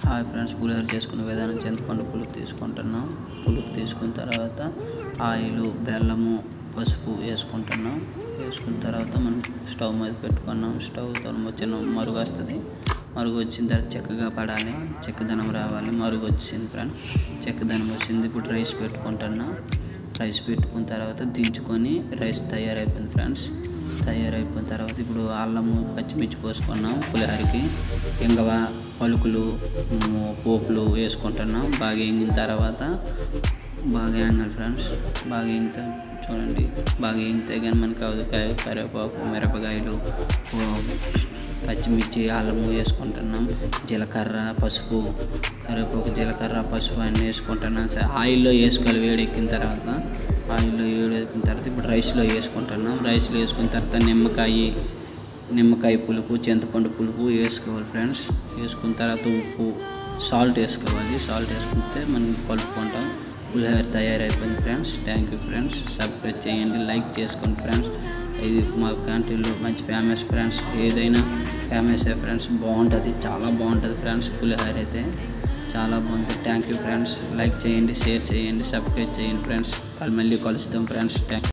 Hi friends, పులిహోర చేసుకునే విధానం. చింతపండు పులుపు తీసుకుంటున్నాం. పులుపు తీసుకున్న తర్వాత ఆయిల్, బెల్లము, పసుపు వేసుకుంటున్నాం. వేసుకున్న తర్వాత మనం స్టవ్ మీద పెట్టుకున్నాం. స్టవ్తో చిన్న మరుగు వస్తుంది. మరుగు వచ్చిన తర్వాత చక్కగా పడాలి, చెక్కదనం రావాలి. మరుగు వచ్చింది ఫ్రెండ్స్, చెక్కదనం వచ్చింది. ఇప్పుడు రైస్ పెట్టుకుంటున్నాం. రైస్ పెట్టుకున్న తర్వాత దించుకొని రైస్ తయారైపోయింది ఫ్రెండ్స్. తయారైపోయిన తర్వాత ఇప్పుడు అల్లము, పచ్చిమిర్చి పోసుకున్నాం. పులిహోరకి ఇంగవ, పలుకులు, పోపులు వేసుకుంటున్నాం. బాగా వేగిన తర్వాత బాగా వేగాలి ఫ్రెండ్స్. బాగా వేగితే చూడండి, బాగా వేగితే కానీ మనకి అవకాయ, కరివేపాకు, మిరపకాయలు, పచ్చిమిర్చి, అల్లము వేసుకుంటున్నాం. జీలకర్ర, పసుపు, కరివేపాకు, జీలకర్ర, పసుపు అన్నీ వేసుకుంటున్నాం. ఆయిల్లో వేసుకోవాలి. వేడెక్కిన తర్వాత ఆయిల్లో వేడెక్కిన తర్వాత ఇప్పుడు రైస్లో వేసుకుంటున్నాం. రైస్లో వేసుకున్న తర్వాత నిమ్మకాయ పులుపు, చింతపండు పులుపు వేసుకోవాలి ఫ్రెండ్స్. వేసుకున్న తర్వాత ఉప్పు, సాల్ట్ వేసుకోవాలి. సాల్ట్ వేసుకుంటే మనం కలుపుకుంటాం. పులిహోర తయారైపోయింది friends. Thank you friends. Subscribe చేయండి, లైక్ చేసుకోండి ఫ్రెండ్స్. ఇది మా కంట్రీలో మంచి ఫేమస్ ఫ్రెండ్స్. ఏదైనా ఫేమస్ ఫ్రెండ్స్. బాగుంటుంది, చాలా బాగుంటుంది ఫ్రెండ్స్. పులిహోర అయితే చాలా బాగుంటుంది. Thank you friends. లైక్ చేయండి, షేర్ చేయండి, సబ్స్క్రైబ్ చేయండి ఫ్రెండ్స్. మళ్ళీ కలుస్తాం ఫ్రెండ్స్. థ్యాంక్